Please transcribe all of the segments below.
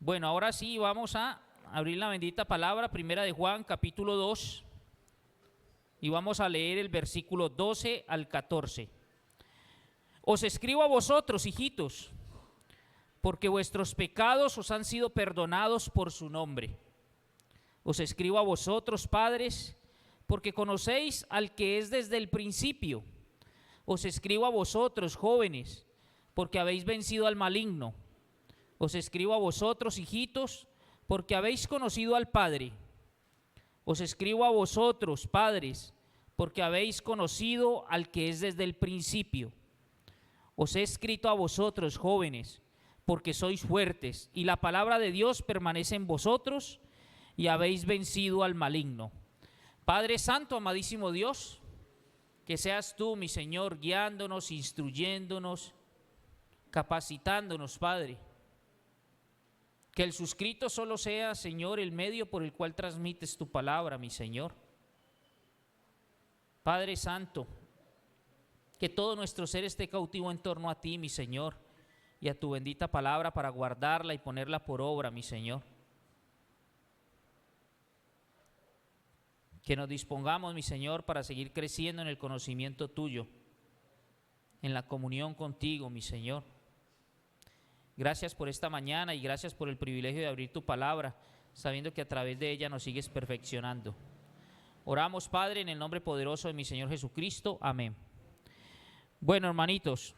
Bueno, ahora sí vamos a abrir la bendita palabra, primera de Juan, capítulo 2, y vamos a leer el versículo 12 al 14. Os escribo a vosotros, hijitos, porque vuestros pecados os han sido perdonados por su nombre. Os escribo a vosotros, padres, porque conocéis al que es desde el principio. Os escribo a vosotros, jóvenes, porque habéis vencido al maligno. Os escribo a vosotros, hijitos, porque habéis conocido al Padre. Os escribo a vosotros, padres, porque habéis conocido al que es desde el principio. Os he escrito a vosotros, jóvenes, porque sois fuertes, y la palabra de Dios permanece en vosotros, y habéis vencido al maligno. Padre Santo, amadísimo Dios, que seas tú, mi Señor, guiándonos, instruyéndonos, capacitándonos, Padre. Que el suscrito solo sea, Señor, el medio por el cual transmites tu palabra, mi Señor. Padre Santo, que todo nuestro ser esté cautivo en torno a ti, mi Señor, y a tu bendita palabra para guardarla y ponerla por obra, mi Señor. Que nos dispongamos, mi Señor, para seguir creciendo en el conocimiento tuyo, en la comunión contigo, mi Señor. Gracias por esta mañana y gracias por el privilegio de abrir tu palabra, sabiendo que a través de ella nos sigues perfeccionando. Oramos, Padre, en el nombre poderoso de mi Señor Jesucristo. Amén. Bueno, hermanitos,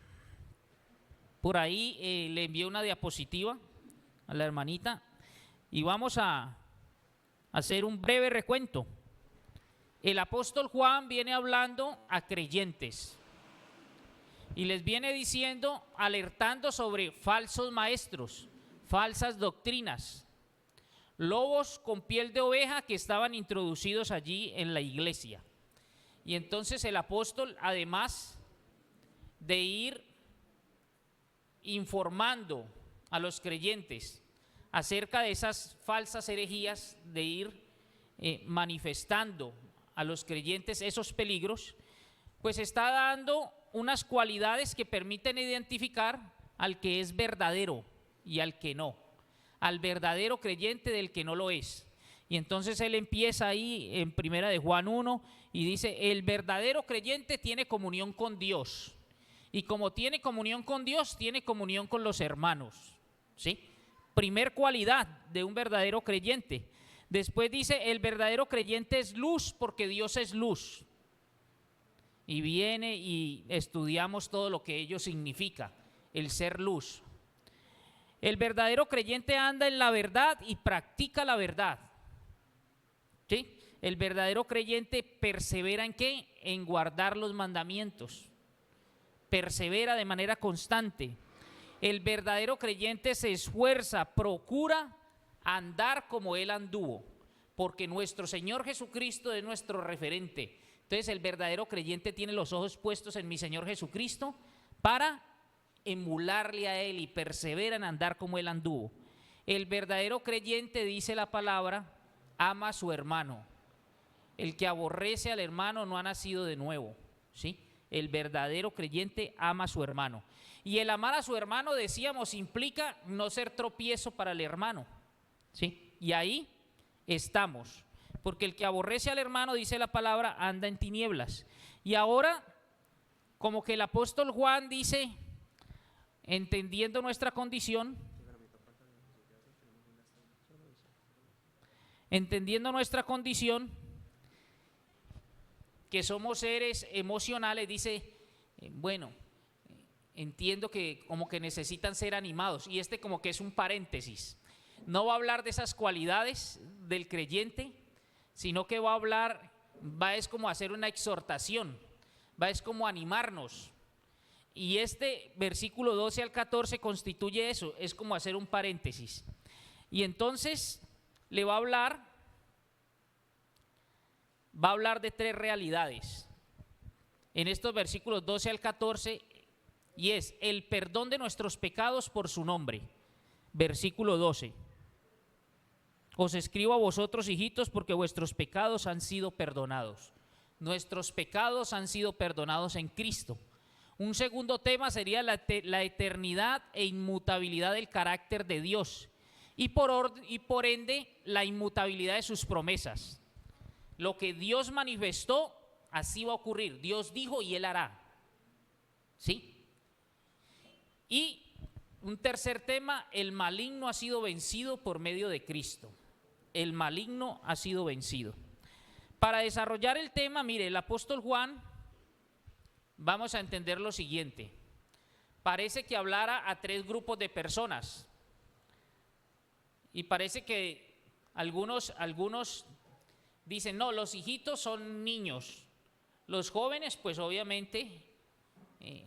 por ahí le envié una diapositiva a la hermanita y vamos a hacer un breve recuento. El apóstol Juan viene hablando a creyentes y les viene diciendo, alertando sobre falsos maestros, falsas doctrinas, lobos con piel de oveja que estaban introducidos allí en la iglesia. Y entonces el apóstol, además de ir informando a los creyentes acerca de esas falsas herejías, de ir manifestando a los creyentes esos peligros, pues está dando unas cualidades que permiten identificar al que es verdadero y al que no, al verdadero creyente del que no lo es. Y entonces él empieza ahí en primera de Juan 1 y dice, el verdadero creyente tiene comunión con Dios, y como tiene comunión con Dios, tiene comunión con los hermanos, ¿sí? Primer cualidad de un verdadero creyente. Después dice, el verdadero creyente es luz porque Dios es luz. Y viene y estudiamos todo lo que ello significa, el ser luz. El verdadero creyente anda en la verdad y practica la verdad. ¿Sí? El verdadero creyente persevera ¿en qué? En guardar los mandamientos. Persevera de manera constante. El verdadero creyente se esfuerza, procura andar como Él anduvo, porque nuestro Señor Jesucristo es nuestro referente. Entonces el verdadero creyente tiene los ojos puestos en mi Señor Jesucristo para emularle a Él y persevera en andar como Él anduvo. El verdadero creyente, dice la palabra, ama a su hermano. El que aborrece al hermano no ha nacido de nuevo, ¿sí? El verdadero creyente ama a su hermano. Y el amar a su hermano, decíamos, implica no ser tropiezo para el hermano, ¿sí? Y ahí estamos. Porque el que aborrece al hermano, dice la palabra, anda en tinieblas. Y ahora, como que el apóstol Juan dice, entendiendo nuestra condición, que somos seres emocionales, dice, bueno, entiendo que como que necesitan ser animados. Y como que es un paréntesis. No va a hablar de esas cualidades del creyente, sino que es como hacer una exhortación, es como animarnos. Y este versículo 12 al 14 constituye eso, es como hacer un paréntesis. Y entonces le va a hablar de tres realidades en estos versículos 12 al 14, y es el perdón de nuestros pecados por su nombre. Versículo 12. Os escribo a vosotros, hijitos, porque vuestros pecados han sido perdonados. Nuestros pecados han sido perdonados en Cristo. Un segundo tema sería la eternidad e inmutabilidad del carácter de Dios. y por ende la inmutabilidad de sus promesas. Lo que Dios manifestó, así va a ocurrir. Dios dijo y Él hará. ¿Sí? Y un tercer tema, el maligno ha sido vencido por medio de Cristo. El maligno ha sido vencido. Para desarrollar el tema, mire, el apóstol Juan, vamos a entender lo siguiente. Parece que hablara a tres grupos de personas. Y parece que algunos dicen, no, los hijitos son niños. Los jóvenes, pues obviamente,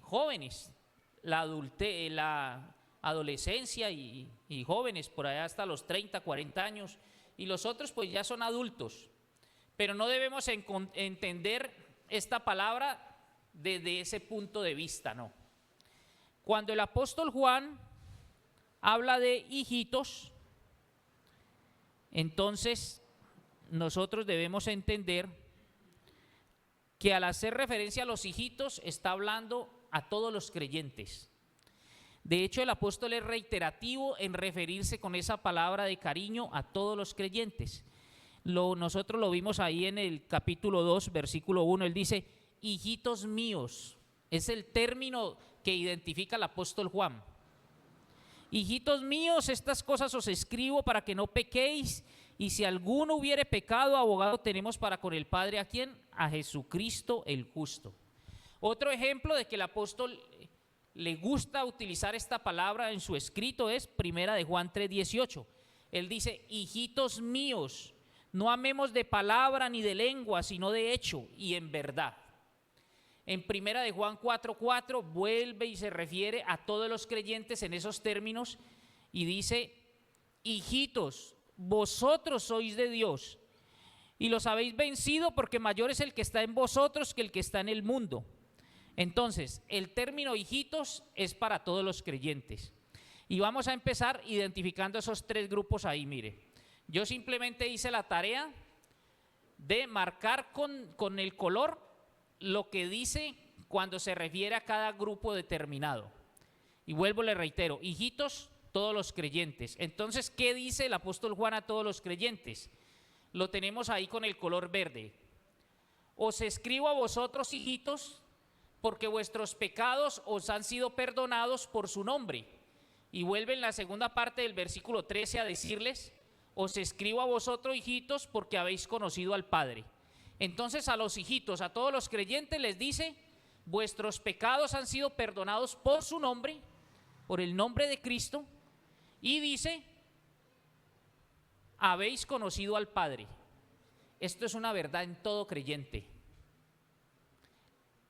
jóvenes. La adolescencia y jóvenes, por allá hasta los 30, 40 años. Y los otros, pues ya son adultos. Pero no debemos entender esta palabra desde ese punto de vista, no. Cuando el apóstol Juan habla de hijitos, entonces nosotros debemos entender que al hacer referencia a los hijitos está hablando a todos los creyentes. De hecho, el apóstol es reiterativo en referirse con esa palabra de cariño a todos los creyentes. Nosotros lo vimos ahí en el capítulo 2, versículo 1, él dice, hijitos míos, es el término que identifica al apóstol Juan. Hijitos míos, estas cosas os escribo para que no pequéis, y si alguno hubiere pecado, abogado tenemos para con el Padre, ¿a quién? A Jesucristo el justo. Otro ejemplo de que el apóstol le gusta utilizar esta palabra en su escrito es Primera de Juan 3:18. Él dice, hijitos míos, no amemos de palabra ni de lengua, sino de hecho y en verdad. En Primera de Juan 4:4 vuelve y se refiere a todos los creyentes en esos términos y dice, hijitos, vosotros sois de Dios y los habéis vencido porque mayor es el que está en vosotros que el que está en el mundo. Entonces, el término hijitos es para todos los creyentes. Y vamos a empezar identificando esos tres grupos ahí, mire. Yo simplemente hice la tarea de marcar con el color lo que dice cuando se refiere a cada grupo determinado. Y vuelvo, le reitero, hijitos, todos los creyentes. Entonces, ¿qué dice el apóstol Juan a todos los creyentes? Lo tenemos ahí con el color verde. Os escribo a vosotros, hijitos, porque vuestros pecados os han sido perdonados por su nombre. Y vuelve en la segunda parte del versículo 13 a decirles, os escribo a vosotros, hijitos, porque habéis conocido al Padre. Entonces a los hijitos, a todos los creyentes les dice, vuestros pecados han sido perdonados por su nombre, por el nombre de Cristo, y dice, habéis conocido al Padre. Esto es una verdad en todo creyente.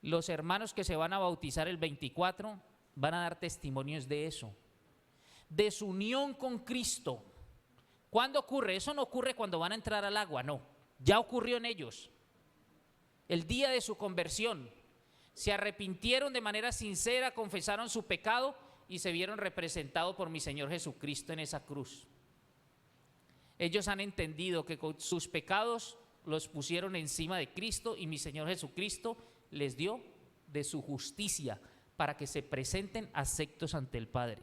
Los hermanos que se van a bautizar el 24 van a dar testimonios de eso, de su unión con Cristo. ¿Cuándo ocurre? Eso no ocurre cuando van a entrar al agua, no, ya ocurrió en ellos. El día de su conversión, se arrepintieron de manera sincera, confesaron su pecado y se vieron representados por mi Señor Jesucristo en esa cruz. Ellos han entendido que con sus pecados los pusieron encima de Cristo y mi Señor Jesucristo les dio de su justicia para que se presenten aceptos ante el Padre.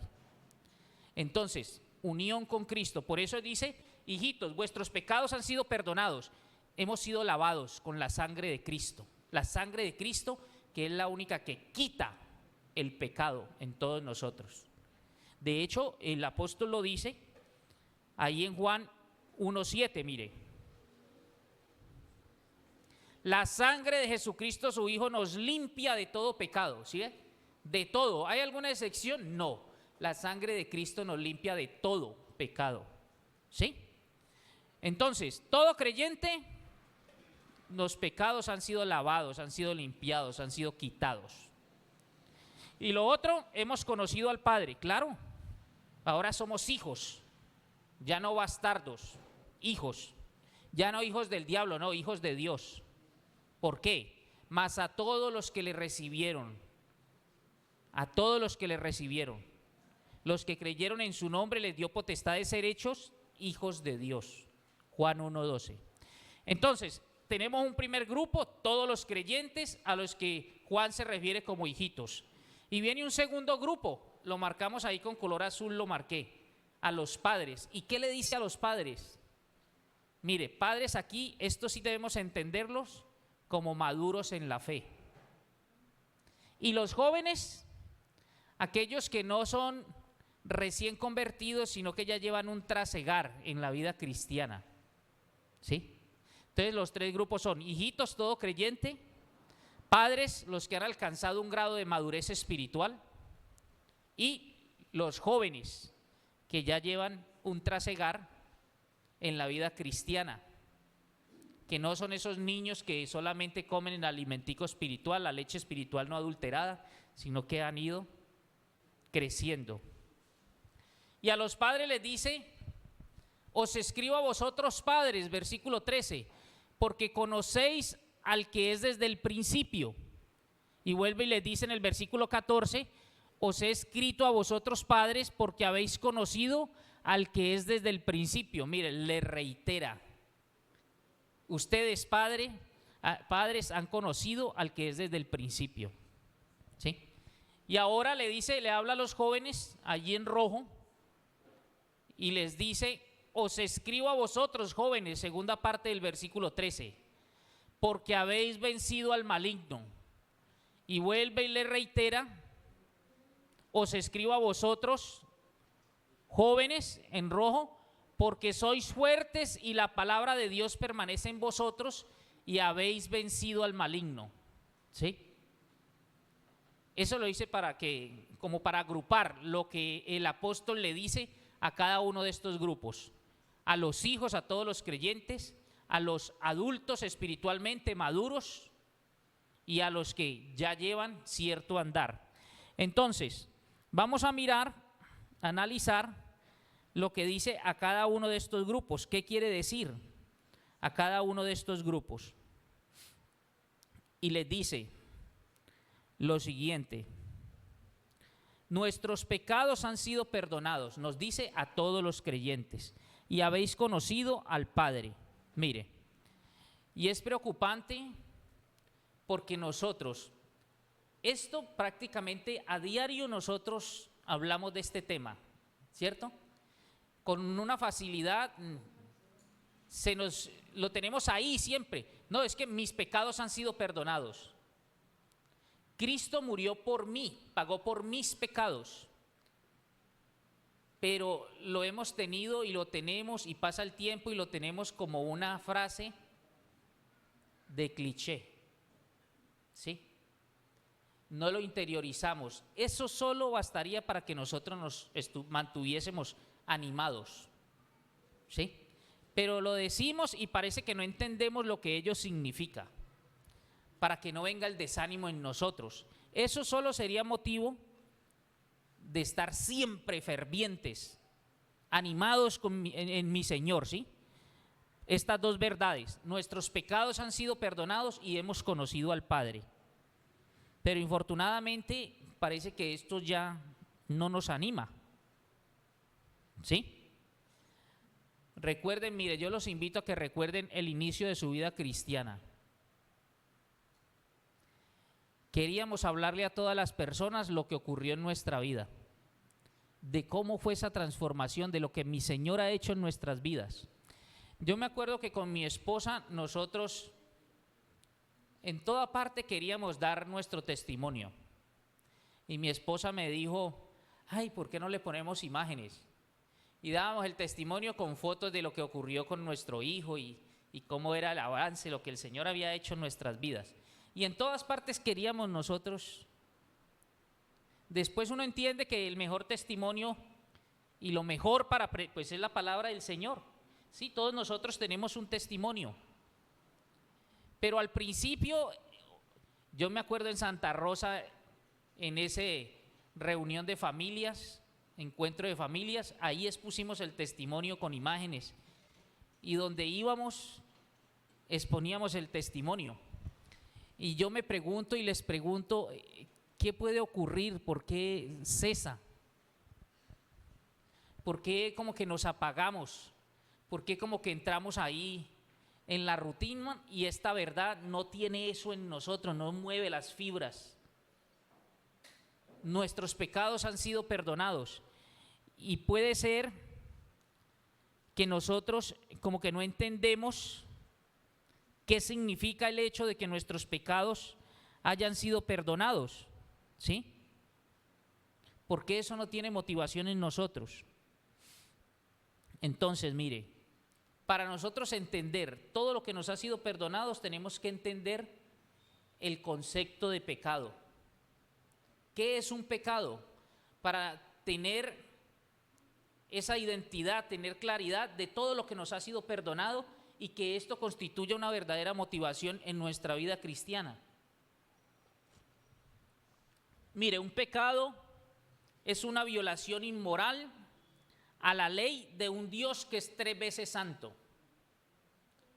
Entonces, unión con Cristo. Por eso dice, hijitos, vuestros pecados han sido perdonados. Hemos sido lavados con la sangre de Cristo. La sangre de Cristo, que es la única que quita el pecado en todos nosotros. De hecho, el apóstol lo dice ahí en Juan 1:7, mire. La sangre de Jesucristo, su Hijo, nos limpia de todo pecado, ¿sí? De todo. ¿Hay alguna excepción? No. La sangre de Cristo nos limpia de todo pecado, ¿sí? Entonces, todo creyente, los pecados han sido lavados, han sido limpiados, han sido quitados. Y lo otro, hemos conocido al Padre, claro. Ahora somos hijos, ya no bastardos, hijos. Ya no hijos del diablo, no, hijos de Dios. ¿Por qué? Mas a todos los que le recibieron, a todos los que le recibieron, los que creyeron en su nombre les dio potestad de ser hechos hijos de Dios. Juan 1:12. Entonces, tenemos un primer grupo, todos los creyentes a los que Juan se refiere como hijitos. Y viene un segundo grupo, lo marcamos ahí con color azul, lo marqué. a los padres. ¿Y qué le dice a los padres? Mire, padres aquí, estos sí debemos entenderlos como maduros en la fe. Y los jóvenes, aquellos que no son recién convertidos, sino que ya llevan un trasegar en la vida cristiana. ¿Sí? Entonces los tres grupos son hijitos, todo creyente, padres, los que han alcanzado un grado de madurez espiritual, y los jóvenes que ya llevan un trasegar en la vida cristiana, que no son esos niños que solamente comen el alimentico espiritual, la leche espiritual no adulterada, sino que han ido creciendo. Y a los padres les dice: os escribo a vosotros padres, versículo 13, porque conocéis al que es desde el principio. Y vuelve y les dice en el versículo 14: os he escrito a vosotros padres porque habéis conocido al que es desde el principio. Mire, le reitera: ustedes padres han conocido al que es desde el principio. ¿Sí? Y ahora le dice, le habla a los jóvenes allí en rojo y les dice: os escribo a vosotros jóvenes, segunda parte del versículo 13, porque habéis vencido al maligno. Y vuelve y le reitera: os escribo a vosotros jóvenes en rojo, porque sois fuertes y la palabra de Dios permanece en vosotros y habéis vencido al maligno. ¿Sí? Eso lo dice como para agrupar lo que el apóstol le dice a cada uno de estos grupos: a los hijos, a todos los creyentes, a los adultos espiritualmente maduros y a los que ya llevan cierto andar. Entonces, vamos a mirar, analizar lo que dice a cada uno de estos grupos. ¿Qué quiere decir a cada uno de estos grupos? Y les dice lo siguiente: nuestros pecados han sido perdonados, nos dice a todos los creyentes, y habéis conocido al Padre. Mire, y es preocupante porque nosotros, esto prácticamente a diario nosotros hablamos de este tema, ¿cierto? Con una facilidad, lo tenemos ahí siempre. No, es que mis pecados han sido perdonados. Cristo murió por mí, pagó por mis pecados. Pero lo hemos tenido y lo tenemos, y pasa el tiempo y lo tenemos como una frase de cliché. ¿Sí? No lo interiorizamos. Eso solo bastaría para que nosotros nos mantuviésemos animados. ¿Sí? Pero lo decimos y parece que no entendemos lo que ello significa, para que no venga el desánimo en nosotros. Eso solo sería motivo de estar siempre fervientes, animados en mi Señor, ¿sí? Estas dos verdades: nuestros pecados han sido perdonados y hemos conocido al Padre. Pero infortunadamente parece que esto ya no nos anima, ¿sí? Recuerden, mire, yo los invito a que recuerden el inicio de su vida cristiana. Queríamos hablarle a todas las personas lo que ocurrió en nuestra vida, de cómo fue esa transformación, de lo que mi Señor ha hecho en nuestras vidas. Yo me acuerdo que con mi esposa nosotros en toda parte queríamos dar nuestro testimonio. Y mi esposa me dijo: ay, ¿por qué no le ponemos imágenes? Y dábamos el testimonio con fotos de lo que ocurrió con nuestro hijo y cómo era el avance, lo que el Señor había hecho en nuestras vidas. Y en todas partes queríamos nosotros. Después uno entiende que el mejor testimonio y lo mejor pues es la palabra del Señor. Sí, todos nosotros tenemos un testimonio. Pero al principio, yo me acuerdo en Santa Rosa, en esa reunión de familias, encuentro de familias, ahí expusimos el testimonio con imágenes. Y donde íbamos, exponíamos el testimonio. Y yo me pregunto y les pregunto: ¿qué puede ocurrir? ¿Por qué cesa? ¿Por qué como que nos apagamos? ¿Por qué como que entramos ahí en la rutina y esta verdad no tiene eso en nosotros, no mueve las fibras? Nuestros pecados han sido perdonados y puede ser que nosotros como que no entendemos qué significa el hecho de que nuestros pecados hayan sido perdonados, ¿sí? Porque eso no tiene motivación en nosotros. Entonces, mire, para nosotros entender todo lo que nos ha sido perdonado, tenemos que entender el concepto de pecado. ¿Qué es un pecado? Para tener esa identidad, tener claridad de todo lo que nos ha sido perdonado y que esto constituya una verdadera motivación en nuestra vida cristiana. Mire, un pecado es una violación inmoral a la ley de un Dios que es 3 veces santo.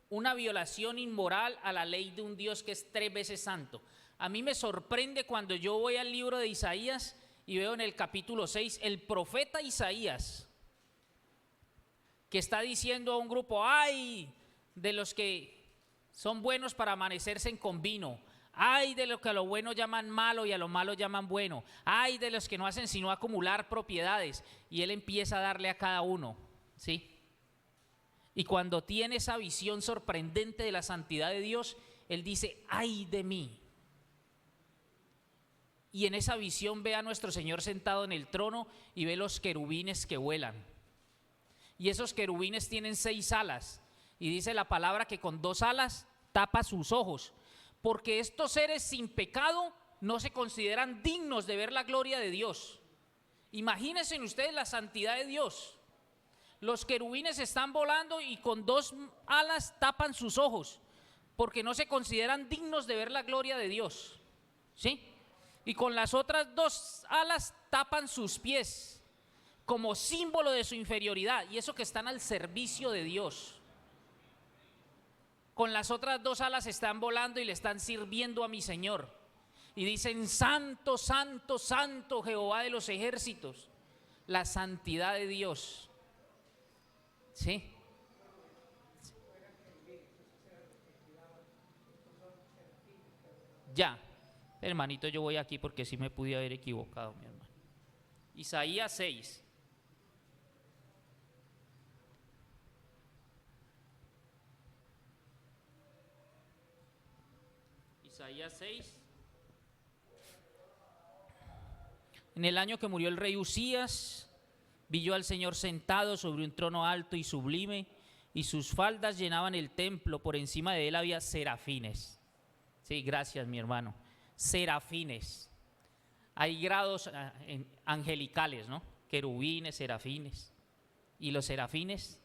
Una violación inmoral a la ley de un Dios que es 3 veces santo. A mí me sorprende cuando yo voy al libro de Isaías y veo en el capítulo 6 el profeta Isaías que está diciendo a un grupo: ¡ay de los que son buenos para amanecerse con vino! ¡Ay de los que a lo bueno llaman malo y a lo malo llaman bueno! ¡Ay de los que no hacen sino acumular propiedades! Y él empieza a darle a cada uno, ¿sí? Y cuando tiene esa visión sorprendente de la santidad de Dios, él dice: ¡ay de mí! Y en esa visión ve a nuestro Señor sentado en el trono y ve los querubines que vuelan. Y esos querubines tienen 6 alas. Y dice la palabra que con 2 alas tapa sus ojos, porque estos seres sin pecado no se consideran dignos de ver la gloria de Dios. Imagínense ustedes la santidad de Dios. Los querubines están volando y con 2 alas tapan sus ojos, porque no se consideran dignos de ver la gloria de Dios, ¿sí? Y con las otras 2 alas tapan sus pies, como símbolo de su inferioridad, y eso que están al servicio de Dios. Con las otras 2 alas están volando y le están sirviendo a mi Señor. Y dicen: santo, santo, santo Jehová de los ejércitos. La santidad de Dios. ¿Sí? Ya, hermanito, yo voy aquí porque sí me pude haber equivocado, mi hermano. Isaías 6. Isaías 6. En el año que murió el rey Usías, vi yo al Señor sentado sobre un trono alto y sublime, y sus faldas llenaban el templo. Por encima de él había serafines. Sí, gracias, mi hermano. Serafines. Hay grados angelicales, ¿no? Querubines, serafines. Y los serafines,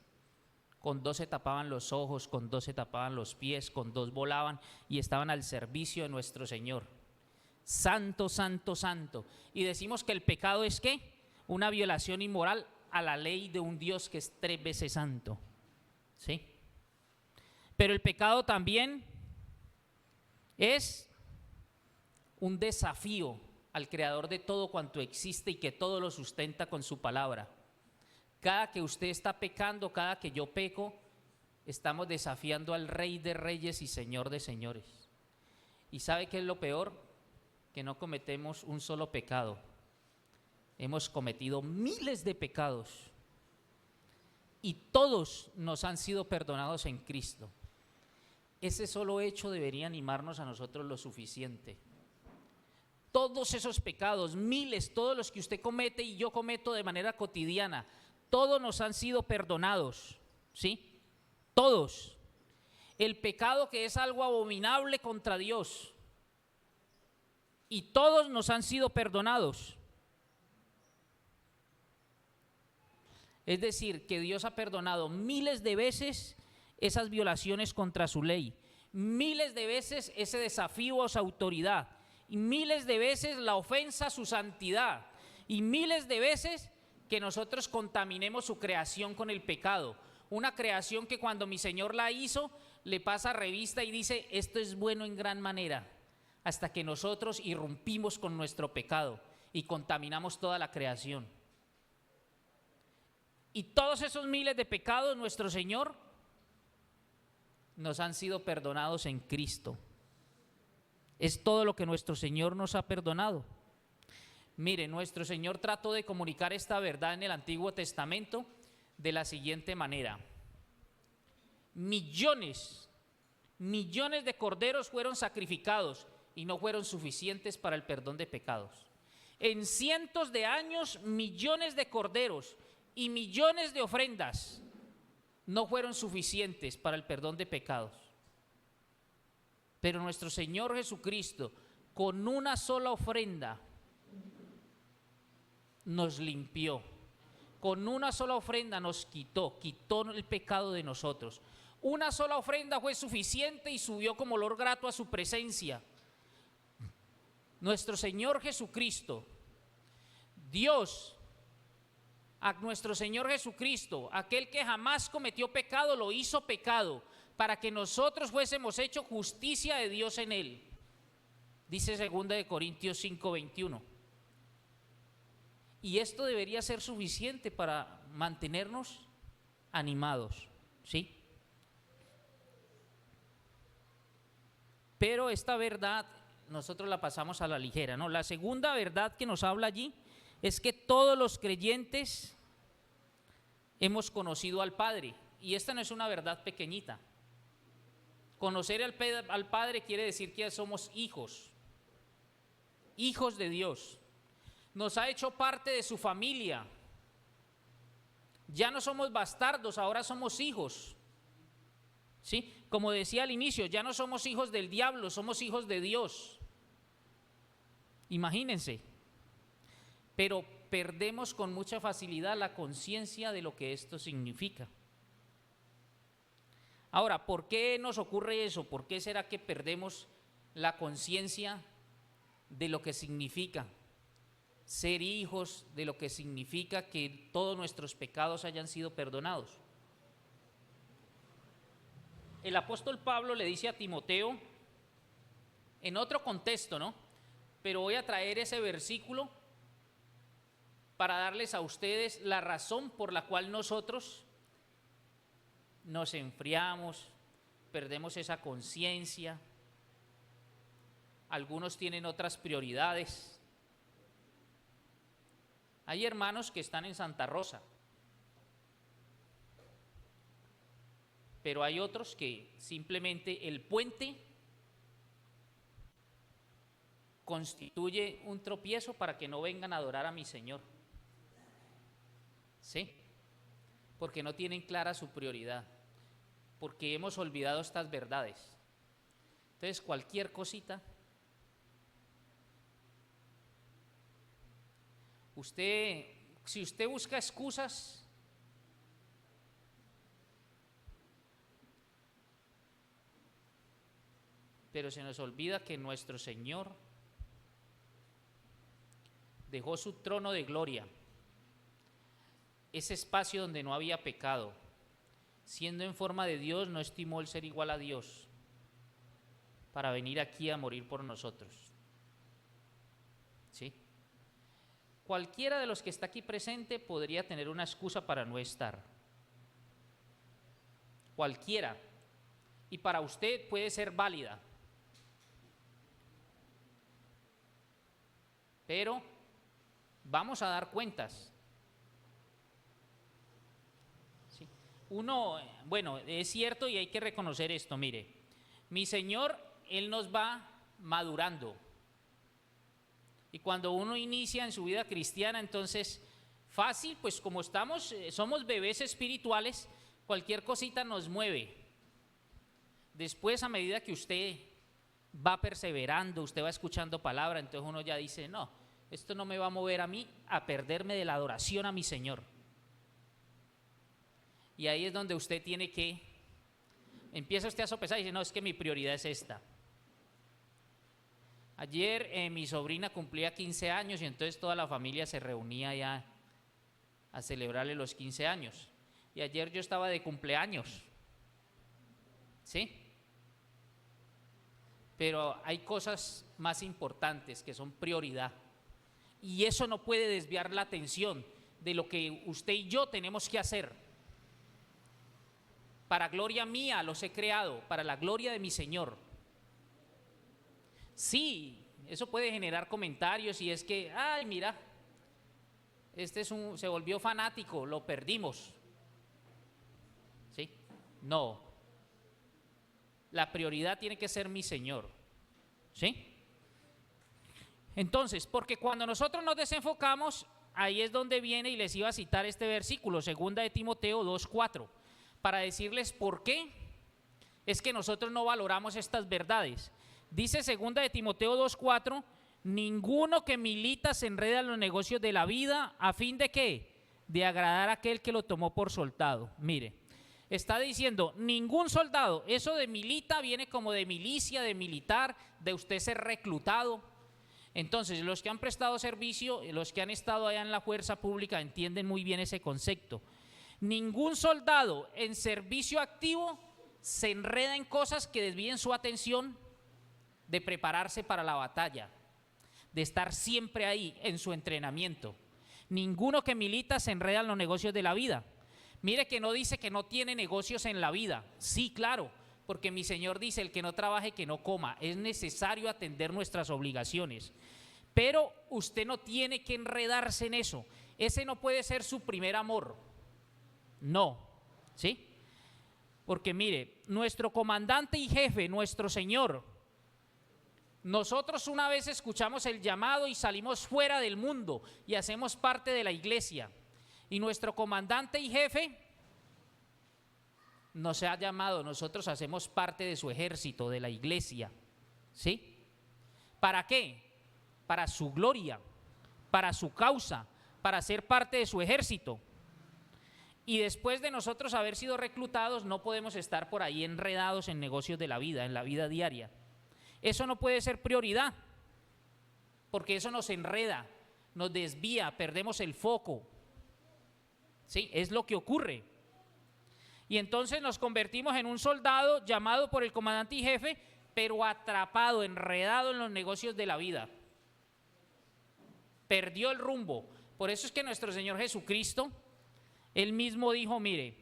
con 2 se tapaban los ojos, con 2 se tapaban los pies, con 2 volaban y estaban al servicio de nuestro Señor. Santo, santo, santo. Y decimos que el pecado es ¿qué? Una violación inmoral a la ley de un Dios que es 3 veces santo, ¿sí? Pero el pecado también es un desafío al creador de todo cuanto existe y que todo lo sustenta con su palabra. Cada que usted está pecando, cada que yo peco, estamos desafiando al Rey de Reyes y Señor de Señores. ¿Y sabe qué es lo peor? Que no cometemos un solo pecado. Hemos cometido miles de pecados y todos nos han sido perdonados en Cristo. Ese solo hecho debería animarnos a nosotros lo suficiente. Todos esos pecados, miles, todos los que usted comete y yo cometo de manera cotidiana, todos nos han sido perdonados, ¿sí? Todos. El pecado que es algo abominable contra Dios, y todos nos han sido perdonados. Es decir, que Dios ha perdonado miles de veces esas violaciones contra su ley, miles de veces ese desafío a su autoridad, y miles de veces la ofensa a su santidad, y miles de veces que nosotros contaminemos su creación con el pecado. Una creación que cuando mi Señor la hizo, le pasa revista y dice: esto es bueno en gran manera, hasta que nosotros irrumpimos con nuestro pecado y contaminamos toda la creación. Y todos esos miles de pecados, nuestro Señor nos han sido perdonados en Cristo. Es todo lo que nuestro Señor nos ha perdonado. Mire, nuestro Señor trató de comunicar esta verdad en el Antiguo Testamento de la siguiente manera. millones de corderos fueron sacrificados y no fueron suficientes para el perdón de pecados. En cientos de años, millones de corderos y millones de ofrendas no fueron suficientes para el perdón de pecados. Pero nuestro Señor Jesucristo, con una sola ofrenda, nos limpió. Con una sola ofrenda nos quitó el pecado de nosotros. Una sola ofrenda fue suficiente y subió como olor grato a su presencia. Nuestro Señor Jesucristo, Dios, a nuestro Señor Jesucristo, aquel que jamás cometió pecado, lo hizo pecado para que nosotros fuésemos hechos justicia de Dios en él. Dice 2 Corintios 5:21. Y esto debería ser suficiente para mantenernos animados, ¿sí? Pero esta verdad nosotros la pasamos a la ligera, ¿no? La segunda verdad que nos habla allí es que todos los creyentes hemos conocido al Padre. Y esta no es una verdad pequeñita. Conocer al Padre quiere decir que somos hijos de Dios. Nos ha hecho parte de su familia. Ya no somos bastardos, ahora somos hijos. ¿Sí? Como decía al inicio, ya no somos hijos del diablo, somos hijos de Dios. Imagínense. Pero perdemos con mucha facilidad la conciencia de lo que esto significa. Ahora, ¿por qué nos ocurre eso? ¿Por qué será que perdemos la conciencia de lo que significa ser hijos, de lo que significa que todos nuestros pecados hayan sido perdonados? El apóstol Pablo le dice a Timoteo, en otro contexto, ¿no? Pero voy a traer ese versículo para darles a ustedes la razón por la cual nosotros nos enfriamos, perdemos esa conciencia. Algunos tienen otras prioridades. Hay hermanos que están en Santa Rosa, pero hay otros que simplemente el puente constituye un tropiezo para que no vengan a adorar a mi Señor. ¿Sí? Porque no tienen clara su prioridad, porque hemos olvidado estas verdades. Entonces, cualquier cosita, si usted busca excusas, pero se nos olvida que nuestro Señor dejó su trono de gloria, ese espacio donde no había pecado, siendo en forma de Dios, no estimó el ser igual a Dios para venir aquí a morir por nosotros. ¿Sí? Cualquiera de los que está aquí presente podría tener una excusa para no estar. Cualquiera. Y para usted puede ser válida. Pero vamos a dar cuentas. ¿Sí? Bueno, es cierto y hay que reconocer esto, mire. Mi Señor, Él nos va madurando. Y cuando uno inicia en su vida cristiana, entonces fácil, pues como somos bebés espirituales, cualquier cosita nos mueve. Después, a medida que usted va perseverando, usted va escuchando palabra, entonces uno ya dice, no, esto no me va a mover a mí a perderme de la adoración a mi Señor. Y ahí es donde usted tiene que, empieza usted a sopesar y dice, no, es que mi prioridad es esta. Ayer mi sobrina cumplía 15 años y entonces toda la familia se reunía ya a celebrarle los 15 años. Y ayer yo estaba de cumpleaños, ¿sí? Pero hay cosas más importantes que son prioridad. Y eso no puede desviar la atención de lo que usted y yo tenemos que hacer. Para gloria mía los he creado, para la gloria de mi Señor. Sí, eso puede generar comentarios y es que, ay, mira, se volvió fanático, lo perdimos. ¿Sí? No, La prioridad tiene que ser mi Señor, ¿sí? Entonces, porque cuando nosotros nos desenfocamos, ahí es donde viene, y les iba a citar este versículo, 2 de Timoteo 2:4, para decirles por qué es que nosotros no valoramos estas verdades. Dice 2 de Timoteo 2:4, ninguno que milita se enreda en los negocios de la vida, ¿a fin de qué? De agradar a aquel que lo tomó por soldado. Mire, está diciendo, ningún soldado, eso de milita viene como de milicia, de militar, de usted ser reclutado. Entonces, los que han prestado servicio, los que han estado allá en la fuerza pública entienden muy bien ese concepto. Ningún soldado en servicio activo se enreda en cosas que desvíen su atención de prepararse para la batalla, de estar siempre ahí en su entrenamiento. Ninguno que milita se enreda en los negocios de la vida. Mire que no dice que no tiene negocios en la vida. Sí, claro, porque mi Señor dice, el que no trabaje, que no coma. Es necesario atender nuestras obligaciones. Pero usted no tiene que enredarse en eso. Ese no puede ser su primer amor. No, ¿sí? Porque mire, nuestro comandante y jefe, nuestro Señor, nosotros una vez escuchamos el llamado y salimos fuera del mundo y hacemos parte de la iglesia. Y nuestro comandante y jefe nos ha llamado, nosotros hacemos parte de su ejército, de la iglesia, ¿sí? ¿Para qué? Para su gloria, para su causa, para ser parte de su ejército. Y después de nosotros haber sido reclutados, no podemos estar por ahí enredados en negocios de la vida, en la vida diaria. Eso no puede ser prioridad, porque eso nos enreda, nos desvía, perdemos el foco. Sí, es lo que ocurre. Y entonces nos convertimos en un soldado llamado por el comandante y jefe, pero atrapado, enredado en los negocios de la vida. Perdió el rumbo. Por eso es que nuestro Señor Jesucristo, Él mismo dijo, mire,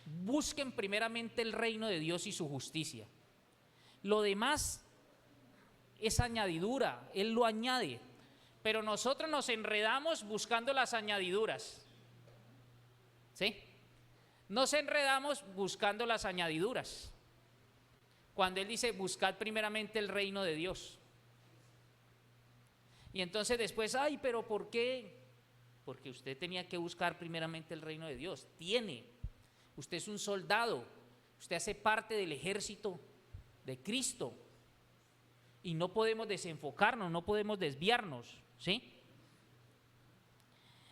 busquen primeramente el reino de Dios y su justicia. Lo demás es añadidura, Él lo añade. Pero nosotros nos enredamos buscando las añadiduras. ¿Sí? Nos enredamos buscando las añadiduras. Cuando Él dice, buscad primeramente el reino de Dios. Y entonces después, ay, pero ¿por qué? Porque usted tenía que buscar primeramente el reino de Dios. Tiene. Usted es un soldado. Usted hace parte del ejército de Cristo. Y no podemos desenfocarnos, no podemos desviarnos, ¿sí?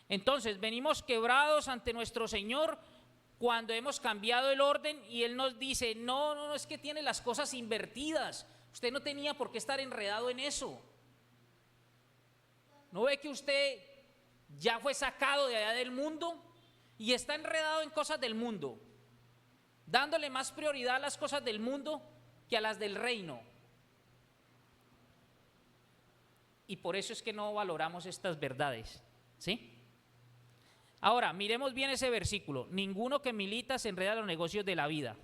Entonces, venimos quebrados ante nuestro Señor cuando hemos cambiado el orden y Él nos dice, no, es que tiene las cosas invertidas. Usted no tenía por qué estar enredado en eso. ¿No ve que usted ya fue sacado de allá del mundo y está enredado en cosas del mundo, dándole más prioridad a las cosas del mundo que a las del reino? Y por eso es que no valoramos estas verdades, ¿sí? Ahora, miremos bien ese versículo. Ninguno que milita se enreda en los negocios de la vida.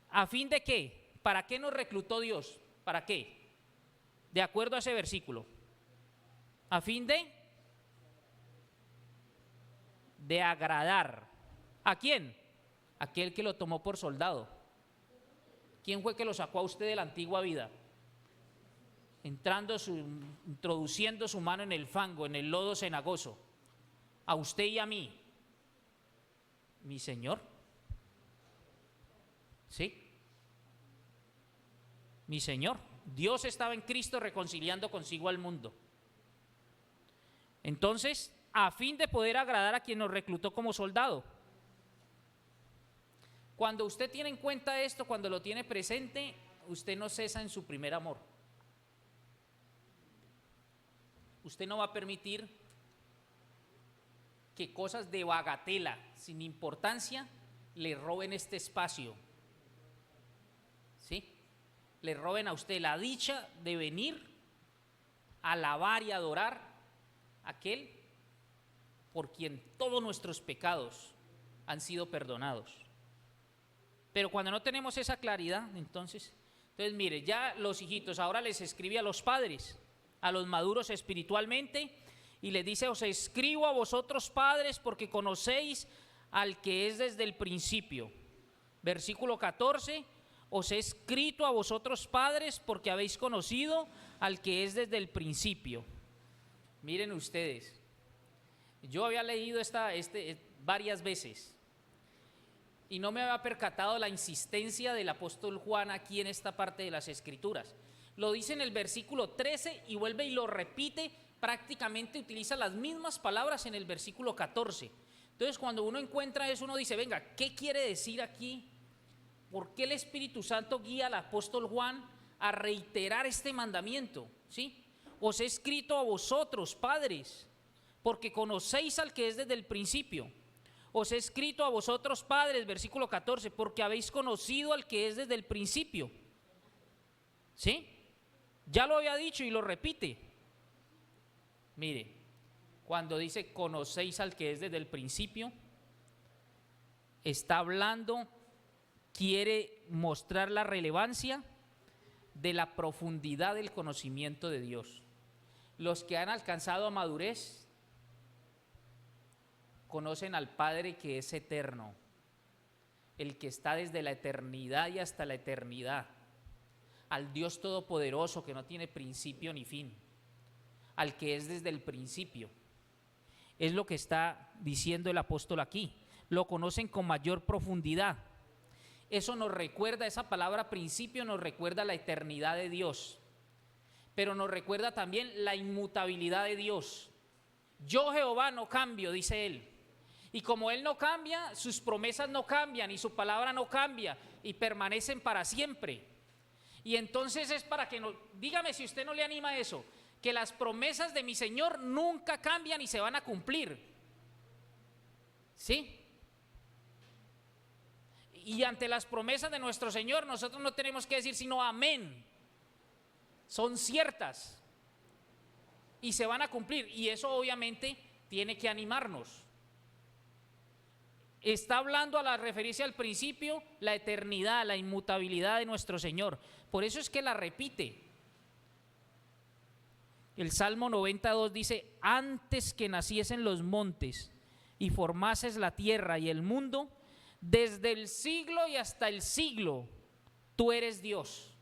¿A fin de qué? ¿Para qué nos reclutó Dios? ¿Para qué? De acuerdo a ese versículo. A fin de agradar. ¿A quién? Aquel que lo tomó por soldado. ¿Quién fue que lo sacó a usted de la antigua vida? Introduciendo su mano en el fango, en el lodo cenagoso. A usted y a mí. ¿Mi Señor? ¿Sí? Mi Señor. Dios estaba en Cristo reconciliando consigo al mundo. Entonces, a fin de poder agradar a quien nos reclutó como soldado. Cuando usted tiene en cuenta esto, cuando lo tiene presente, usted no cesa en su primer amor. Usted no va a permitir que cosas de bagatela, sin importancia, le roben este espacio. ¿Sí? Le roben a usted la dicha de venir a alabar y adorar a aquel por quien todos nuestros pecados han sido perdonados. Pero cuando no tenemos esa claridad, entonces mire, ya los hijitos, ahora les escribe a los padres, a los maduros espiritualmente, y les dice, os escribo a vosotros padres porque conocéis al que es desde el principio. Versículo 14, os he escrito a vosotros padres porque habéis conocido al que es desde el principio. Miren ustedes, yo había leído varias veces y no me había percatado la insistencia del apóstol Juan aquí en esta parte de las Escrituras. Lo dice en el versículo 13 y vuelve y lo repite, prácticamente utiliza las mismas palabras en el versículo 14. Entonces cuando uno encuentra eso, uno dice, venga, ¿qué quiere decir aquí? ¿Por qué el Espíritu Santo guía al apóstol Juan a reiterar este mandamiento? ¿Sí? Os he escrito a vosotros, padres, porque conocéis al que es desde el principio. Os he escrito a vosotros, padres, versículo 14, porque habéis conocido al que es desde el principio. ¿Sí? Ya lo había dicho y lo repite. Mire, cuando dice conocéis al que es desde el principio, está hablando, quiere mostrar la relevancia de la profundidad del conocimiento de Dios. Los que han alcanzado a madurez conocen al Padre que es eterno, el que está desde la eternidad y hasta la eternidad, al Dios todopoderoso que no tiene principio ni fin, al que es desde el principio. Es lo que está diciendo el apóstol aquí. Lo conocen con mayor profundidad. Eso nos recuerda, esa palabra principio nos recuerda la eternidad de Dios, pero nos recuerda también la inmutabilidad de Dios. Yo, Jehová, no cambio, dice él. Y como él no cambia, sus promesas no cambian y su palabra no cambia y permanecen para siempre. Y entonces es para que no, dígame si usted no le anima a eso, que las promesas de mi Señor nunca cambian y se van a cumplir. ¿Sí? Y ante las promesas de nuestro Señor nosotros no tenemos que decir sino amén. Son ciertas y se van a cumplir, y eso obviamente tiene que animarnos. Está hablando a la referencia al principio, la eternidad, la inmutabilidad de nuestro Señor. Por eso es que la repite. El Salmo 92 dice, antes que naciesen los montes y formases la tierra y el mundo, desde el siglo y hasta el siglo, tú eres Dios.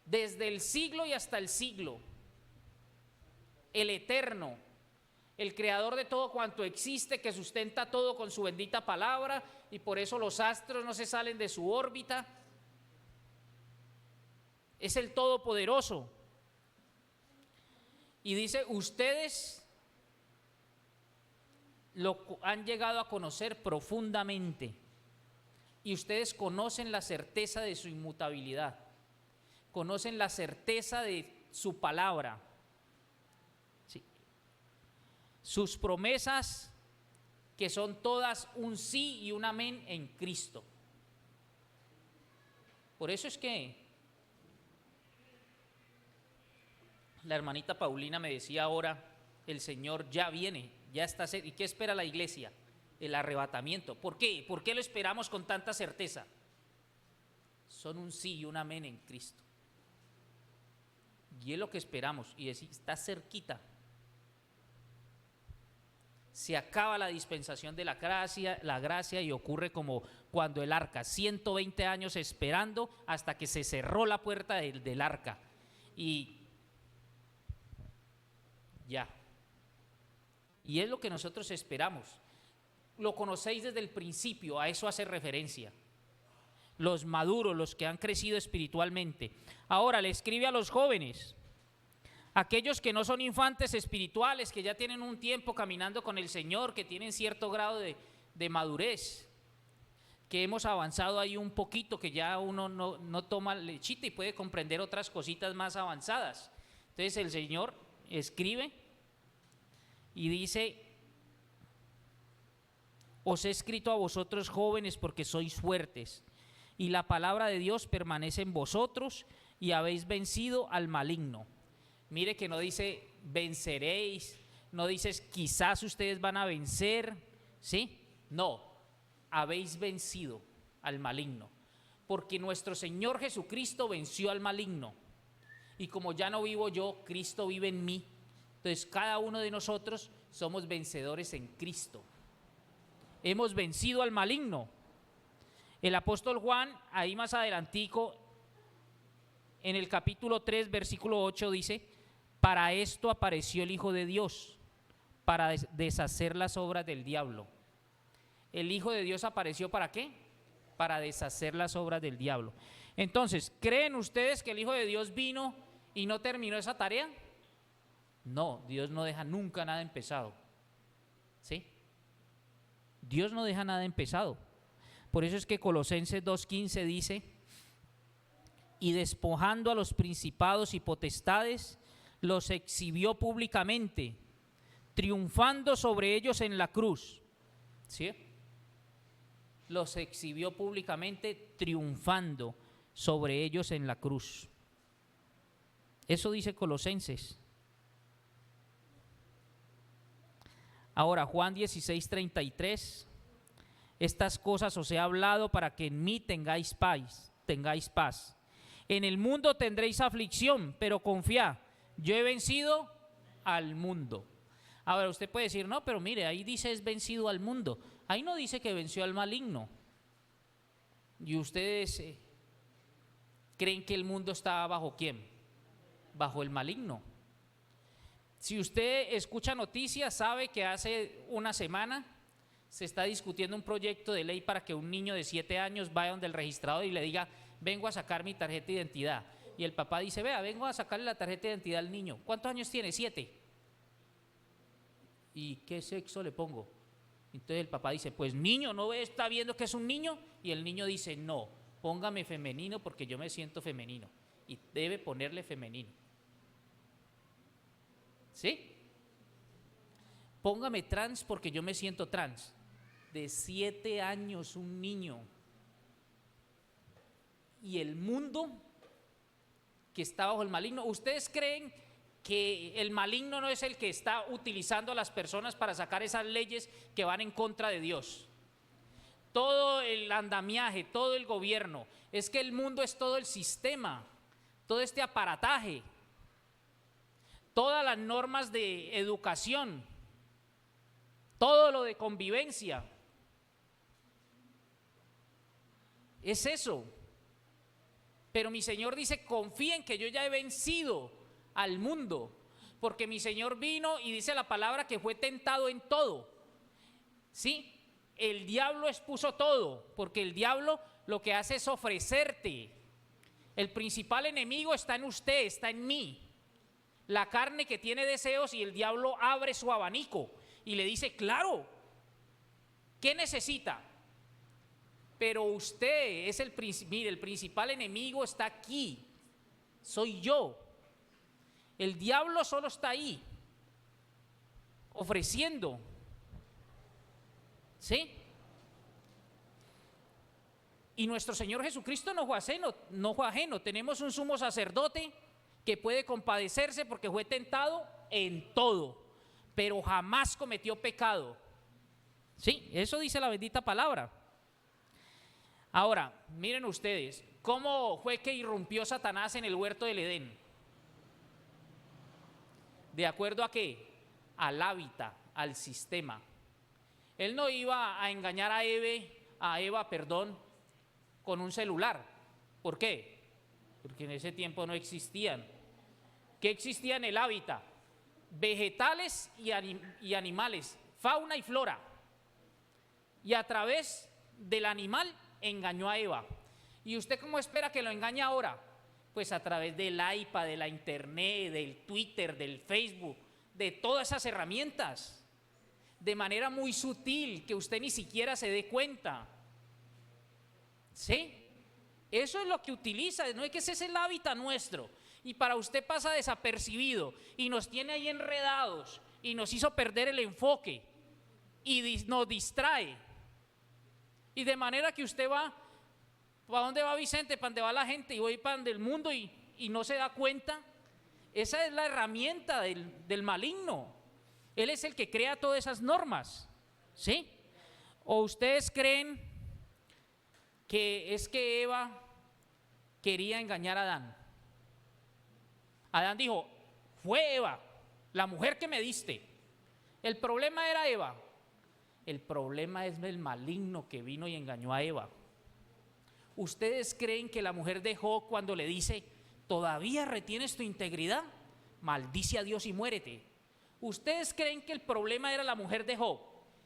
Desde el siglo y hasta el siglo, el eterno, el creador de todo cuanto existe, que sustenta todo con su bendita palabra, y por eso los astros no se salen de su órbita. Es el Todopoderoso. Y dice, ustedes lo han llegado a conocer profundamente, y ustedes conocen la certeza de su inmutabilidad, conocen la certeza de su palabra. Sí. Sus promesas, que son todas un sí y un amén en Cristo. Por eso es que la hermanita Paulina me decía ahora, el Señor ya viene, ya está cerca. ¿Y qué espera la iglesia? El arrebatamiento. ¿Por qué? ¿Por qué lo esperamos con tanta certeza? Son un sí y un amén en Cristo. Y es lo que esperamos, y está cerquita. Se acaba la dispensación de la gracia y ocurre como cuando el arca, 120 años esperando hasta que se cerró la puerta del arca. Y ya. Y es lo que nosotros esperamos. Lo conocéis desde el principio, a eso hace referencia. Los maduros, los que han crecido espiritualmente. Ahora le escribe a los jóvenes, aquellos que no son infantes espirituales, que ya tienen un tiempo caminando con el Señor, que tienen cierto grado de madurez, que hemos avanzado ahí un poquito, que ya uno no toma lechita y puede comprender otras cositas más avanzadas. Entonces el Señor escribe y dice, os he escrito a vosotros jóvenes porque sois fuertes, y la palabra de Dios permanece en vosotros, y habéis vencido al maligno. Mire que no dice venceréis, no dice quizás ustedes van a vencer, ¿sí? No, habéis vencido al maligno, porque nuestro Señor Jesucristo venció al maligno, y como ya no vivo yo, Cristo vive en mí. Entonces cada uno de nosotros somos vencedores en Cristo. Hemos vencido al maligno. El apóstol Juan, ahí más adelantico, en el capítulo 3, versículo 8 dice: para esto apareció el Hijo de Dios, para deshacer las obras del diablo. ¿El Hijo de Dios apareció para qué? Para deshacer las obras del diablo. Entonces, ¿creen ustedes que el Hijo de Dios vino y no terminó esa tarea? No, Dios no deja nunca nada empezado. ¿Sí? Dios no deja nada empezado. Por eso es que Colosenses 2:15 dice: y despojando a los principados y potestades, los exhibió públicamente, triunfando sobre ellos en la cruz. ¿Sí? Los exhibió públicamente, triunfando sobre ellos en la cruz. Eso dice Colosenses. Ahora, Juan 16:33: estas cosas os he hablado para que en mí tengáis paz. En el mundo tendréis aflicción, pero confiad, yo he vencido al mundo. Ahora usted puede decir: no, pero mire, ahí dice es vencido al mundo. Ahí no dice que venció al maligno. ¿Y ustedes creen que el mundo está bajo quién? Bajo el maligno. Si usted escucha noticias, sabe que hace una semana se está discutiendo un proyecto de ley para que un niño de 7 años vaya donde el registrador y le diga: vengo a sacar mi tarjeta de identidad. Y el papá dice: vea, vengo a sacarle la tarjeta de identidad al niño. ¿Cuántos años tiene? 7. ¿Y qué sexo le pongo? Entonces el papá dice: pues niño, ¿no está viendo que es un niño? Y el niño dice: no, póngame femenino porque yo me siento femenino. Y debe ponerle femenino. ¿Sí? Póngame trans porque yo me siento trans. De 7 años un niño. Y el mundo que está bajo el maligno. ¿Ustedes creen que el maligno no es el que está utilizando a las personas para sacar esas leyes que van en contra de Dios? Todo el andamiaje, todo el gobierno, es que el mundo es todo el sistema, todo este aparataje, todas las normas de educación, todo lo de convivencia. Es eso. Pero mi Señor dice: confíen que yo ya he vencido al mundo, porque mi Señor vino y dice la palabra que fue tentado en todo. ¿Sí? El diablo expuso todo, porque el diablo lo que hace es ofrecerte. El principal enemigo está en usted, está en mí. La carne que tiene deseos, y el diablo abre su abanico y le dice: claro, ¿qué necesita? Pero usted es mire, el principal enemigo está aquí, soy yo. El diablo solo está ahí, ofreciendo. ¿Sí? Y nuestro Señor Jesucristo no fue ajeno. Tenemos un sumo sacerdote que puede compadecerse porque fue tentado en todo, pero jamás cometió pecado. Sí, eso dice la bendita palabra. Ahora, miren ustedes, ¿cómo fue que irrumpió Satanás en el huerto del Edén? ¿De acuerdo a qué? Al hábitat, al sistema. Él no iba a engañar a Eva, con un celular. ¿Por qué? Porque en ese tiempo no existían. ¿Qué existía en el hábitat? Vegetales y animales, fauna y flora. Y a través del animal engañó a Eva. ¿Y usted cómo espera que lo engañe ahora? Pues a través del iPad, de la internet, del Twitter, del Facebook, de todas esas herramientas. De manera muy sutil, que usted ni siquiera se dé cuenta. ¿Sí? Eso es lo que utiliza, no es que ese es el hábitat nuestro. Y para usted pasa desapercibido y nos tiene ahí enredados y nos hizo perder el enfoque y nos distrae. Y de manera que usted va, ¿para dónde va Vicente? ¿Para dónde va la gente? Y voy para donde el mundo y no se da cuenta. Esa es la herramienta del maligno. Él es el que crea todas esas normas. ¿Sí? ¿O ustedes creen que es que Eva quería engañar a Adán? Adán dijo: fue Eva, la mujer que me diste. El problema era Eva. El problema es el maligno que vino y engañó a Eva. ¿Ustedes creen que la mujer de Job, cuando le dice, ¿todavía retienes tu integridad? Maldice a Dios y muérete. ¿Ustedes creen que el problema era la mujer de Job?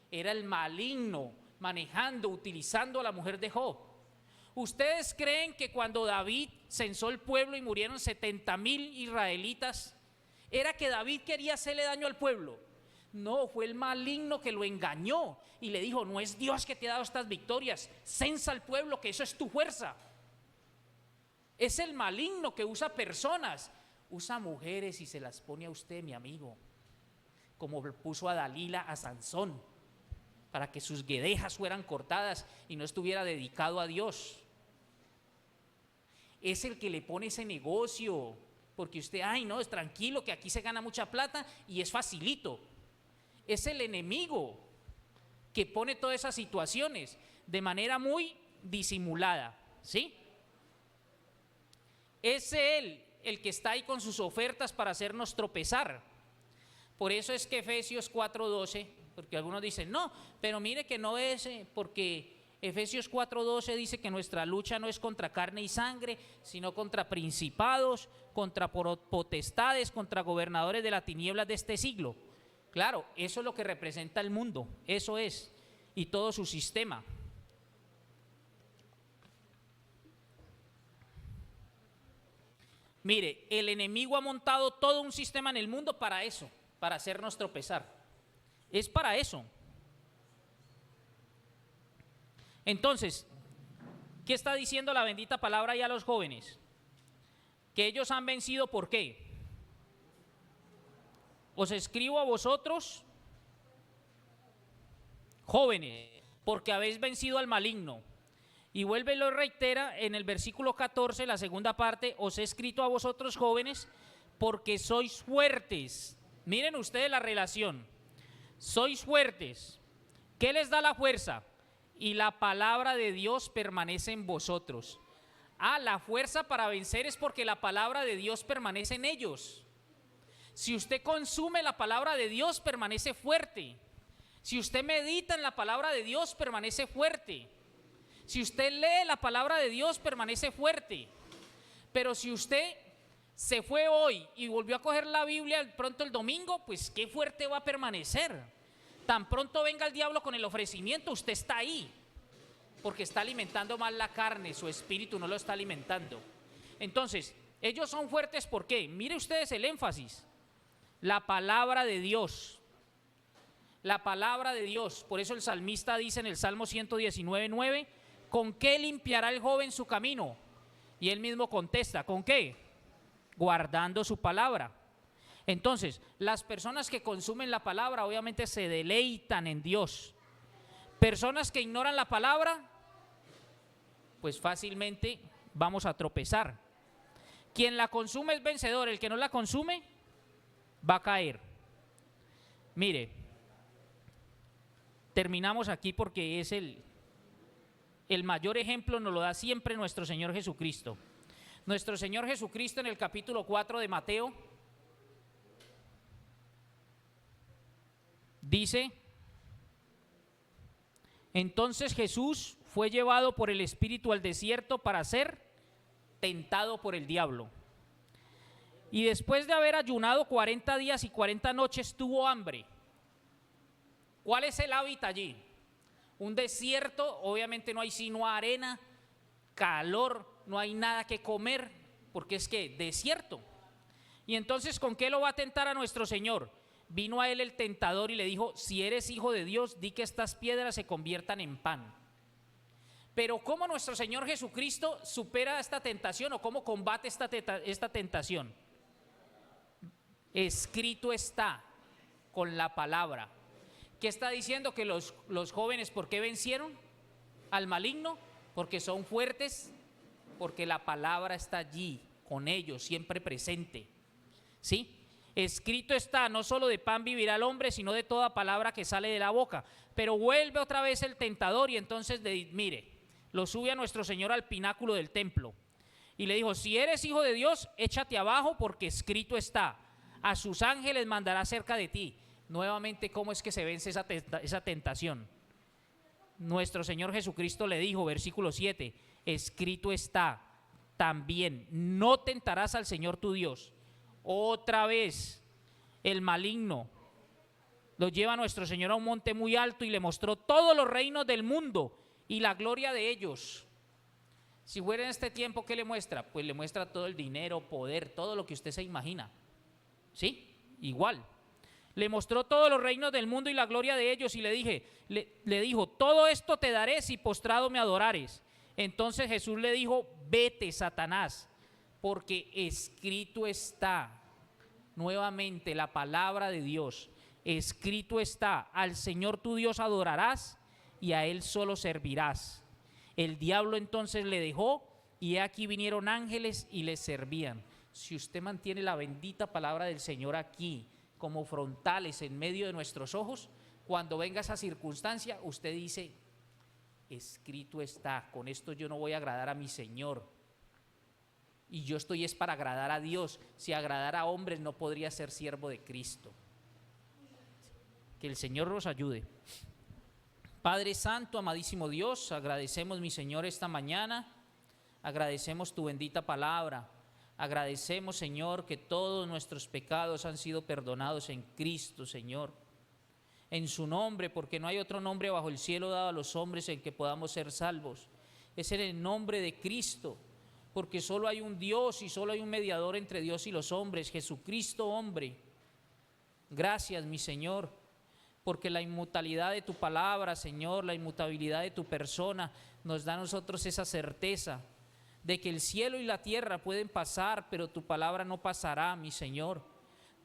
Era el maligno manejando, utilizando a la mujer de Job. ¿Ustedes creen que cuando David censó el pueblo y murieron 70,000 israelitas, era que David quería hacerle daño al pueblo? No, fue el maligno que lo engañó y le dijo, no es Dios que te ha dado estas victorias, censa al pueblo, que eso es tu fuerza. Es el maligno que usa personas, usa mujeres y se las pone a usted, mi amigo, como puso a Dalila a Sansón, para que sus guedejas fueran cortadas y no estuviera dedicado a Dios. Es el que le pone ese negocio, porque usted, ay no, es tranquilo que aquí se gana mucha plata y es facilito. Es el enemigo que pone todas esas situaciones de manera muy disimulada, ¿sí? Es él el que está ahí con sus ofertas para hacernos tropezar. Por eso es que Efesios 4:12, porque algunos dicen, no, pero mire que no es, porque Efesios 4:12 dice que nuestra lucha no es contra carne y sangre, sino contra principados, contra potestades, contra gobernadores de las tinieblas de este siglo. Claro, eso es lo que representa el mundo, eso es, y todo su sistema. Mire, el enemigo ha montado todo un sistema en el mundo para eso, para hacernos tropezar. Es para eso. Entonces, ¿qué está diciendo la bendita palabra ahí a los jóvenes? Que ellos han vencido, ¿por qué? Os escribo a vosotros, jóvenes, porque habéis vencido al maligno. Y vuelve y lo reitera en el versículo 14, la segunda parte, os he escrito a vosotros jóvenes, porque sois fuertes. Miren ustedes la relación, sois fuertes. ¿Qué les da la fuerza? Y la palabra de Dios permanece en vosotros. La fuerza para vencer es porque la palabra de Dios permanece en ellos. Si usted consume la palabra de Dios, permanece fuerte. Si usted medita en la palabra de Dios, permanece fuerte. Si usted lee la palabra de Dios, permanece fuerte. Pero si usted se fue hoy y volvió a coger la Biblia pronto el domingo, pues qué fuerte va a permanecer. Tan pronto venga el diablo con el ofrecimiento, usted está ahí, porque está alimentando mal la carne, su espíritu no lo está alimentando. Entonces, ellos son fuertes, ¿por qué? Mire ustedes el énfasis. La palabra de Dios. La palabra de Dios. Por eso el salmista dice en el Salmo 119:9, ¿con qué limpiará el joven su camino? Y él mismo contesta, ¿con qué? Guardando su palabra. Entonces, las personas que consumen la palabra obviamente se deleitan en Dios. Personas que ignoran la palabra, pues fácilmente vamos a tropezar. Quien la consume es vencedor, el que no la consume va a caer. Mire, terminamos aquí porque es el mayor ejemplo, nos lo da siempre nuestro Señor Jesucristo. Nuestro Señor Jesucristo en el capítulo 4 de Mateo dice, entonces Jesús fue llevado por el Espíritu al desierto para ser tentado por el diablo. Y después de haber ayunado 40 días y 40 noches tuvo hambre. ¿Cuál es el hábitat allí? Un desierto, obviamente no hay sino arena, calor, no hay nada que comer, porque es que desierto. Y entonces, ¿con qué lo va a tentar a nuestro Señor? Vino a él el tentador y le dijo, si eres hijo de Dios, di que estas piedras se conviertan en pan. Pero ¿cómo nuestro Señor Jesucristo supera esta tentación o cómo combate esta tentación? Escrito está con la palabra. ¿Qué está diciendo? Que los jóvenes, ¿por qué vencieron al maligno? Porque son fuertes, porque la palabra está allí con ellos, siempre presente. ¿Sí? Escrito está, no solo de pan vivirá el hombre, sino de toda palabra que sale de la boca. Pero vuelve otra vez el tentador y entonces, mire, lo sube a nuestro Señor al pináculo del templo. Y le dijo, si eres hijo de Dios, échate abajo porque escrito está, a sus ángeles mandará cerca de ti. Nuevamente, ¿cómo es que se vence esa tentación? nuestro Señor Jesucristo le dijo, versículo 7, escrito está también, no tentarás al Señor tu Dios. Otra vez el maligno lo lleva a nuestro Señor a un monte muy alto y le mostró todos los reinos del mundo y la gloria de ellos. Si fuera en este tiempo, ¿qué le muestra? Pues le muestra todo el dinero, poder, todo lo que usted se imagina. ¿Sí? Igual. Le mostró todos los reinos del mundo y la gloria de ellos y le dijo, todo esto te daré si postrado me adorares. Entonces Jesús le dijo, vete, Satanás, porque escrito está. Nuevamente la palabra de Dios, escrito está, al Señor tu Dios adorarás y a Él solo servirás. El diablo entonces le dejó y aquí vinieron ángeles y le servían. Si usted mantiene la bendita palabra del Señor aquí, como frontales en medio de nuestros ojos, cuando venga esa circunstancia, usted dice, escrito está, con esto yo no voy a agradar a mi Señor. Y yo estoy es para agradar a Dios. Si agradara a hombres no podría ser siervo de Cristo. Que el Señor nos ayude. Padre Santo, amadísimo Dios, agradecemos, mi Señor, esta mañana, agradecemos tu bendita palabra, agradecemos, Señor, que todos nuestros pecados han sido perdonados en Cristo, Señor, en su nombre, porque no hay otro nombre bajo el cielo dado a los hombres en que podamos ser salvos. Es en el nombre de Cristo, porque solo hay un Dios y solo hay un mediador entre Dios y los hombres, Jesucristo hombre. Gracias, mi Señor, porque la inmutabilidad de tu palabra, Señor, la inmutabilidad de tu persona, nos da a nosotros esa certeza de que el cielo y la tierra pueden pasar, pero tu palabra no pasará, mi Señor.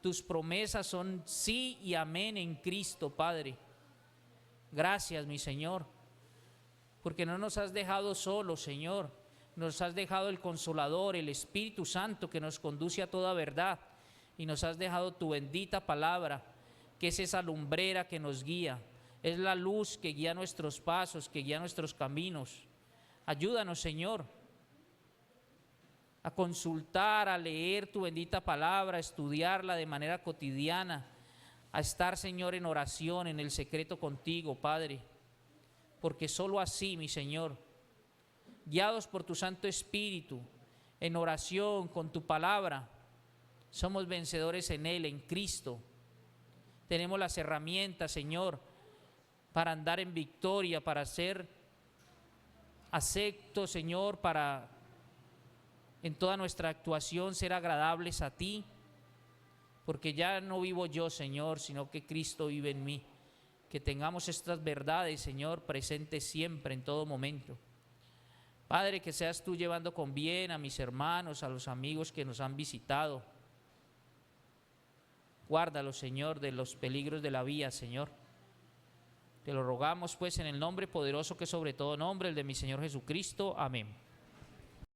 Tus promesas son sí y amén en Cristo, Padre. Gracias, mi Señor, porque no nos has dejado solos, Señor. Nos has dejado el Consolador, el Espíritu Santo, que nos conduce a toda verdad, y nos has dejado tu bendita palabra, que es esa lumbrera que nos guía, es la luz que guía nuestros pasos, que guía nuestros caminos. Ayúdanos, Señor, a consultar, a leer tu bendita palabra, a estudiarla de manera cotidiana, a estar, Señor, en oración, en el secreto contigo, Padre, porque solo así, mi Señor, guiados por tu Santo Espíritu, en oración con tu palabra, somos vencedores en Él, en Cristo. Tenemos las herramientas, Señor, para andar en victoria, para ser aceptos, Señor, para en toda nuestra actuación ser agradables a ti, porque ya no vivo yo, Señor, sino que Cristo vive en mí. Que tengamos estas verdades, Señor, presentes siempre, en todo momento. Padre, que seas tú llevando con bien a mis hermanos, a los amigos que nos han visitado. Guárdalos, Señor, de los peligros de la vía, Señor. Te lo rogamos, pues, en el nombre poderoso que sobre todo nombre, el de mi Señor Jesucristo. Amén.